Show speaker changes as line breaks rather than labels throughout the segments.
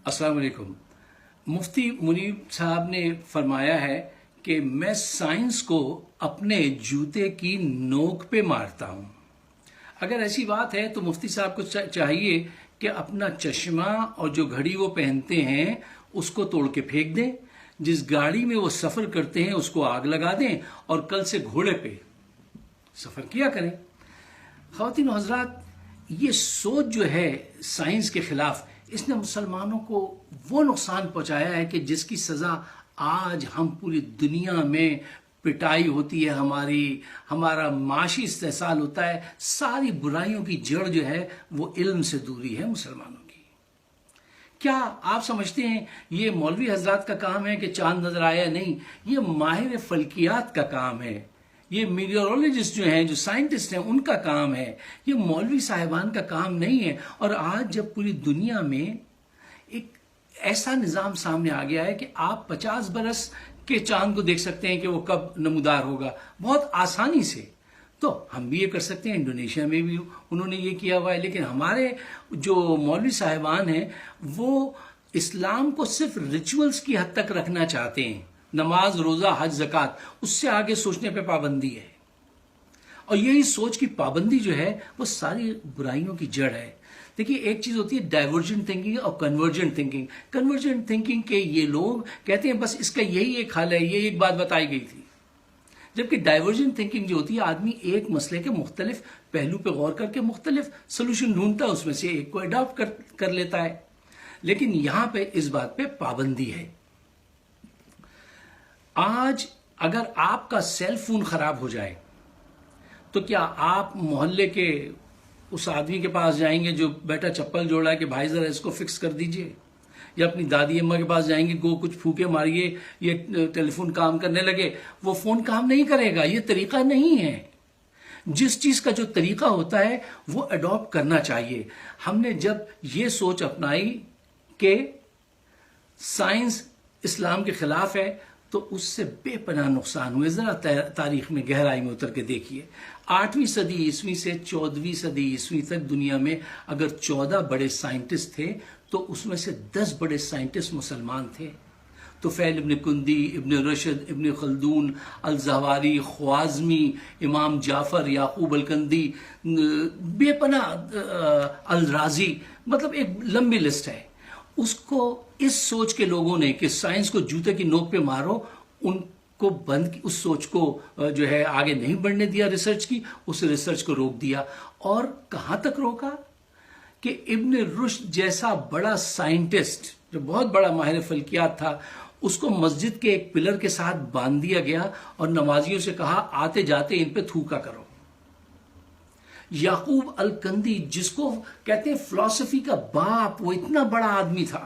السلام علیکم۔ مفتی منیب صاحب نے فرمایا ہے کہ میں سائنس کو اپنے جوتے کی نوک پہ مارتا ہوں۔ اگر ایسی بات ہے تو مفتی صاحب کو چاہیے کہ اپنا چشمہ اور جو گھڑی وہ پہنتے ہیں اس کو توڑ کے پھینک دیں، جس گاڑی میں وہ سفر کرتے ہیں اس کو آگ لگا دیں اور کل سے گھوڑے پہ سفر کیا کریں۔ خواتین و حضرات، یہ سوچ جو ہے سائنس کے خلاف، اس نے مسلمانوں کو وہ نقصان پہنچایا ہے کہ جس کی سزا آج ہم پوری دنیا میں پٹائی ہوتی ہے، ہمارا معاشی استحصال ہوتا ہے۔ ساری برائیوں کی جڑ جو ہے وہ علم سے دوری ہے مسلمانوں کی۔ کیا آپ سمجھتے ہیں یہ مولوی حضرات کا کام ہے کہ چاند نظر آیا؟ نہیں، یہ ماہر فلکیات کا کام ہے، یہ میٹیورولوجسٹ جو ہیں، جو سائنٹسٹ ہیں، ان کا کام ہے، یہ مولوی صاحبان کا کام نہیں ہے۔ اور آج جب پوری دنیا میں ایک ایسا نظام سامنے آ گیا ہے کہ آپ 50 برس کے چاند کو دیکھ سکتے ہیں کہ وہ کب نمودار ہوگا، بہت آسانی سے، تو ہم بھی یہ کر سکتے ہیں۔ انڈونیشیا میں بھی انہوں نے یہ کیا ہوا ہے، لیکن ہمارے جو مولوی صاحبان ہیں وہ اسلام کو صرف ریچولز کی حد تک رکھنا چاہتے ہیں، نماز، روزہ، حج، زکوٰۃ، اس سے آگے سوچنے پہ پابندی ہے۔ اور یہی سوچ کی پابندی جو ہے وہ ساری برائیوں کی جڑ ہے۔ دیکھیے، ایک چیز ہوتی ہے ڈائیورجنٹ تھنکنگ اور کنورجنٹ تھنکنگ۔ کنورجنٹ تھنکنگ کے یہ لوگ کہتے ہیں بس اس کا یہی ایک حل ہے، یہ ایک بات بتائی گئی تھی، جبکہ ڈائیورجنٹ تھنکنگ جو ہوتی ہے، آدمی ایک مسئلے کے مختلف پہلو پہ غور کر کے مختلف سلوشن ڈھونڈتا ہے، اس میں سے ایک کو اڈاپٹ کر لیتا ہے، لیکن یہاں پہ اس بات پہ پابندی ہے۔ آج اگر آپ کا سیل فون خراب ہو جائے تو کیا آپ محلے کے اس آدمی کے پاس جائیں گے جو بیٹا چپل جوڑا ہے کہ بھائی ذرا اس کو فکس کر دیجئے، یا اپنی دادی اماں کے پاس جائیں گے کہ کچھ پھوکے ماریے یہ ٹیلی فون کام کرنے لگے؟ وہ فون کام نہیں کرے گا، یہ طریقہ نہیں ہے۔ جس چیز کا جو طریقہ ہوتا ہے وہ اڈاپٹ کرنا چاہیے۔ ہم نے جب یہ سوچ اپنائی کہ سائنس اسلام کے خلاف ہے تو اس سے بے پناہ نقصان ہوئے۔ ذرا تاریخ میں گہرائی میں اتر کے دیکھیے، 8ویں صدی عیسوی سے 14ویں صدی عیسوی تک دنیا میں اگر 14 بڑے سائنٹسٹ تھے تو اس میں سے 10 بڑے سائنٹسٹ مسلمان تھے۔ طفیل ابن کندی، ابن رشد، ابن خلدون، الزہواری، خوازمی، امام جعفر، یعقوب الکندی، بے پناہ، الرازی، مطلب ایک لمبی لسٹ ہے۔ اس کو اس سوچ کے لوگوں نے کہ سائنس کو جوتے کی نوک پہ مارو، ان کو اس سوچ کو جو ہے آگے نہیں بڑھنے دیا، ریسرچ کی، اس ریسرچ کو روک دیا۔ اور کہاں تک روکا کہ ابن رشد جیسا بڑا سائنٹسٹ جو بہت بڑا ماہر فلکیات تھا، اس کو مسجد کے ایک پلر کے ساتھ باندھ دیا گیا اور نمازیوں سے کہا آتے جاتے ان پہ تھوکا کرو۔ یعقوب الکندی، جس کو کہتے ہیں فلسفی کا باپ، وہ اتنا بڑا آدمی تھا،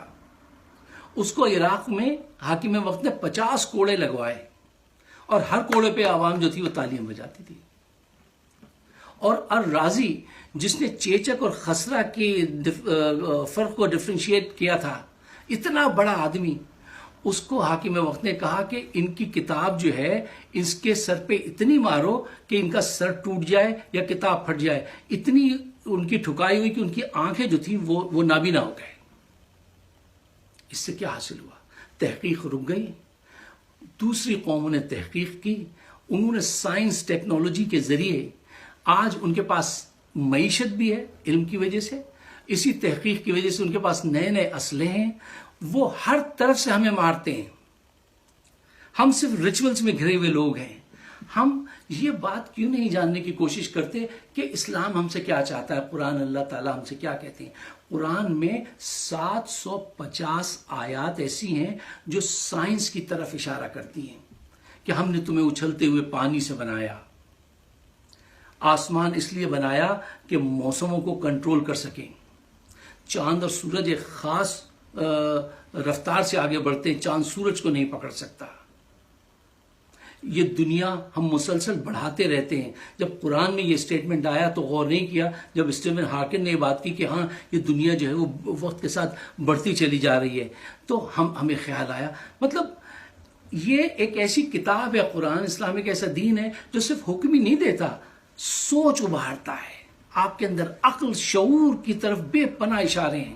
اس کو عراق میں حاکم وقت نے 50 کوڑے لگوائے اور ہر کوڑے پہ عوام جو تھی وہ تالیاں بجاتی تھی۔ اور الرازی، جس نے چیچک اور خسرہ کے فرق کو ڈفرینشیٹ کیا تھا، اتنا بڑا آدمی، اس کو حاکم وقت نے کہا کہ ان کی کتاب جو ہے اس کے سر پہ اتنی مارو کہ ان کا سر ٹوٹ جائے یا کتاب پھٹ جائے۔ اتنی ان کی ٹھکائی ہوئی کہ ان کی آنکھیں جو تھیں وہ نابینا ہو گئے۔ اس سے کیا حاصل ہوا؟ تحقیق رک گئی۔ دوسری قوموں نے تحقیق کی، انہوں نے سائنس ٹیکنالوجی کے ذریعے، آج ان کے پاس معیشت بھی ہے علم کی وجہ سے، اسی تحقیق کی وجہ سے ان کے پاس نئے نئے اسلحے ہیں، وہ ہر طرف سے ہمیں مارتے ہیں۔ ہم صرف ریچولز میں گھرے ہوئے لوگ ہیں۔ ہم یہ بات کیوں نہیں جاننے کی کوشش کرتے کہ اسلام ہم سے کیا چاہتا ہے، قرآن اللہ تعالیٰ ہم سے کیا کہتے ہیں؟ قرآن میں 750 آیات ایسی ہیں جو سائنس کی طرف اشارہ کرتی ہیں کہ ہم نے تمہیں اچھلتے ہوئے پانی سے بنایا، آسمان اس لیے بنایا کہ موسموں کو کنٹرول کر سکیں، چاند اور سورج ایک خاص رفتار سے آگے بڑھتے ہیں، چاند سورج کو نہیں پکڑ سکتا۔ یہ دنیا ہم مسلسل بڑھاتے رہتے ہیں۔ جب قرآن میں یہ سٹیٹمنٹ آیا تو غور نہیں کیا، جب اسٹیون ہاکن نے یہ بات کی کہ ہاں یہ دنیا جو ہے وہ وقت کے ساتھ بڑھتی چلی جا رہی ہے، تو ہمیں خیال آیا، مطلب یہ ایک ایسی کتاب ہے قرآن، اسلام ایک ایسا دین ہے جو صرف حکم ہی نہیں دیتا، سوچ ابھارتا ہے، آپ کے اندر عقل، شعور کی طرف بے پناہ اشارے ہیں،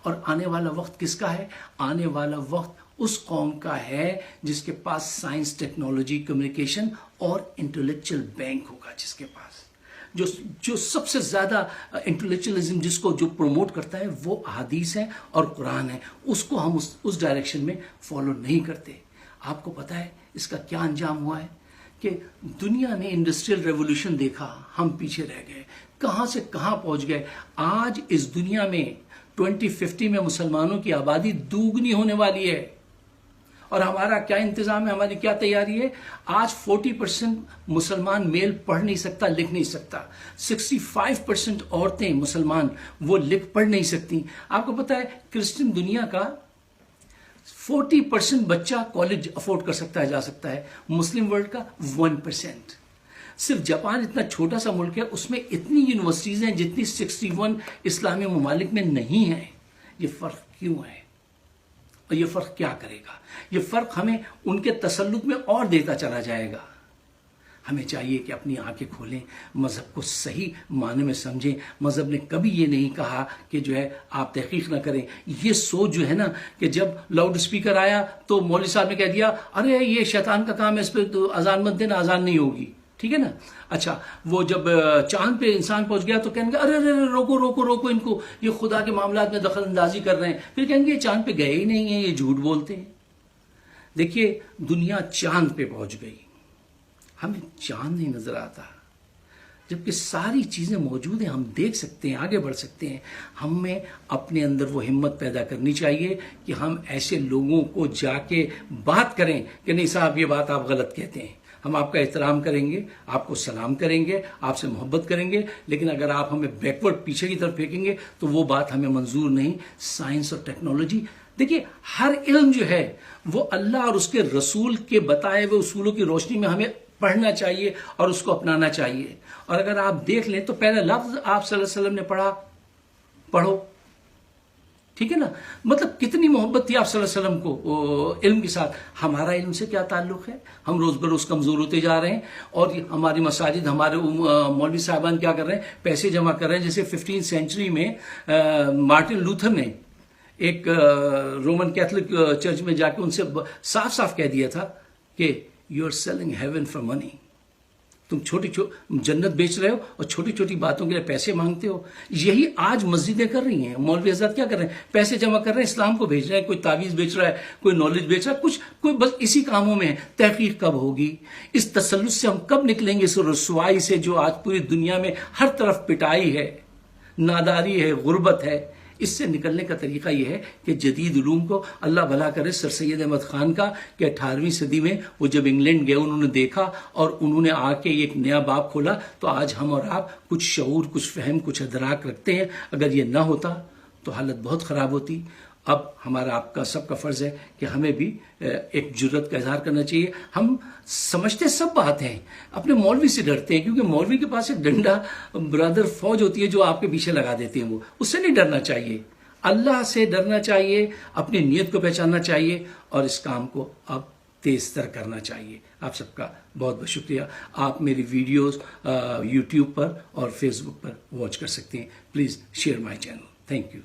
اور آنے والا وقت کس کا ہے؟ آنے والا وقت اس قوم کا ہے جس کے پاس سائنس، ٹیکنالوجی، کمیونیکیشن اور انٹلیکچل بینک ہوگا، جس کے پاس جو سب سے زیادہ انٹلیکچولیزم جس کو جو پروموٹ کرتا ہے وہ حدیث ہے اور قرآن ہے. اس کو ہم اس ڈائریکشن میں فالو نہیں کرتے. آپ کو پتا ہے اس کا کیا انجام ہوا ہے کہ دنیا نے انڈسٹریل ریولوشن دیکھا، ہم پیچھے رہ گئے، کہاں سے کہاں پہنچ گئے. آج اس دنیا میں 2050 میں مسلمانوں کی آبادی دوگنی ہونے والی ہے، اور ہمارا کیا انتظام ہے، ہماری کیا تیاری ہے. آج 40% مسلمان میل پڑھ نہیں سکتا، لکھ نہیں سکتا. 65% عورتیں مسلمان وہ لکھ پڑھ نہیں سکتی. آپ کو پتا ہے کرسچن دنیا کا 40% بچہ کالج افورڈ کر سکتا ہے، جا سکتا ہے. مسلم ورلڈ کا 1%. صرف جاپان اتنا چھوٹا سا ملک ہے، اس میں اتنی یونیورسٹیز ہیں جتنی 61 اسلامی ممالک میں نہیں ہیں. یہ فرق کیوں ہے اور یہ فرق کیا کرے گا؟ یہ فرق ہمیں ان کے تسلط میں اور دیتا چلا جائے گا. ہمیں چاہیے کہ اپنی آنکھیں کھولیں، مذہب کو صحیح معنی میں سمجھیں. مذہب نے کبھی یہ نہیں کہا کہ جو ہے آپ تحقیق نہ کریں. یہ سوچ جو ہے نا کہ جب لاؤڈ اسپیکر آیا تو مولوی صاحب نے کہہ دیا ارے یہ شیطان کا کام ہے، اس پہ تو اذان مت دینا، اذان نہیں ہوگی. ٹھیک ہے نا. اچھا وہ جب چاند پہ انسان پہنچ گیا تو کہیں گے ارے ارے روکو روکو روکو ان کو، یہ خدا کے معاملات میں دخل اندازی کر رہے ہیں. پھر کہیں گے یہ چاند پہ گئے ہی نہیں ہیں، یہ جھوٹ بولتے ہیں. دیکھیے دنیا چاند پہ پہنچ گئی، ہمیں چاند نہیں نظر آتا، جبکہ ساری چیزیں موجود ہیں، ہم دیکھ سکتے ہیں، آگے بڑھ سکتے ہیں. ہمیں اپنے اندر وہ ہمت پیدا کرنی چاہیے کہ ہم ایسے لوگوں کو جا کے بات کریں کہ نہیں صاحب یہ بات آپ غلط کہتے ہیں. ہم آپ کا احترام کریں گے، آپ کو سلام کریں گے، آپ سے محبت کریں گے، لیکن اگر آپ ہمیں بیکورڈ پیچھے کی طرف پھینکیں گے تو وہ بات ہمیں منظور نہیں. سائنس اور ٹیکنالوجی، دیکھیے ہر علم جو ہے وہ اللہ اور اس کے رسول کے بتائے ہوئے اصولوں کی روشنی میں ہمیں پڑھنا چاہیے اور اس کو اپنانا چاہیے. اور اگر آپ دیکھ لیں تو پہلا لفظ آپ صلی اللہ علیہ وسلم نے پڑھا، پڑھو. ٹھیک ہے نا. مطلب کتنی محبت تھی آپ صلی اللہ علیہ وسلم کو علم کے ساتھ. ہمارا علم سے کیا تعلق ہے؟ ہم روز بروز کمزور ہوتے جا رہے ہیں، اور ہماری مساجد، ہمارے مولوی صاحبان کیا کر رہے ہیں؟ پیسے جمع کر رہے ہیں. جیسے 15 سینچری میں مارٹن لوتھر نے ایک رومن کیتھولک چرچ میں جا کے ان سے صاف صاف کہہ دیا تھا کہ you are selling heaven for money. تم جنت بیچ رہے ہو اور چھوٹی چھوٹی باتوں کے لیے پیسے مانگتے ہو. یہی آج مسجدیں کر رہی ہیں. مولوی حضرات کیا کر رہے ہیں؟ پیسے جمع کر رہے ہیں، اسلام کو بھیج رہے ہیں. کوئی تعویذ بیچ رہا ہے، کوئی نالج بیچ رہا ہے، کوئی بس اسی کاموں میں ہے. تحقیق کب ہوگی؟ اس تسلط سے ہم کب نکلیں گے؟ اس رسوائی سے جو آج پوری دنیا میں ہر طرف پٹائی ہے، ناداری ہے، غربت ہے. اس سے نکلنے کا طریقہ یہ ہے کہ جدید علوم کو اللہ بھلا کرے سر سید احمد خان کا کہ 18ویں صدی میں وہ جب انگلینڈ گئے انہوں نے دیکھا اور انہوں نے آ کے ایک نیا باب کھولا. تو آج ہم اور آپ کچھ شعور، کچھ فہم، کچھ ادراک رکھتے ہیں. اگر یہ نہ ہوتا تو حالت بہت خراب ہوتی. اب ہمارا آپ کا سب کا فرض ہے کہ ہمیں بھی ایک جرت کا اظہار کرنا چاہیے. ہم سمجھتے سب بات ہیں، اپنے مولوی سے ڈرتے ہیں کیونکہ مولوی کے پاس ایک ڈنڈا برادر فوج ہوتی ہے جو آپ کے پیچھے لگا دیتے ہیں. وہ اس سے نہیں ڈرنا چاہیے، اللہ سے ڈرنا چاہیے، اپنی نیت کو پہچاننا چاہیے اور اس کام کو اب تیز تر کرنا چاہیے. آپ سب کا بہت بہت شکریہ. آپ میری ویڈیوز یوٹیوب پر اور فیس بک پر واچ کر سکتے ہیں. Please share my channel. Thank you.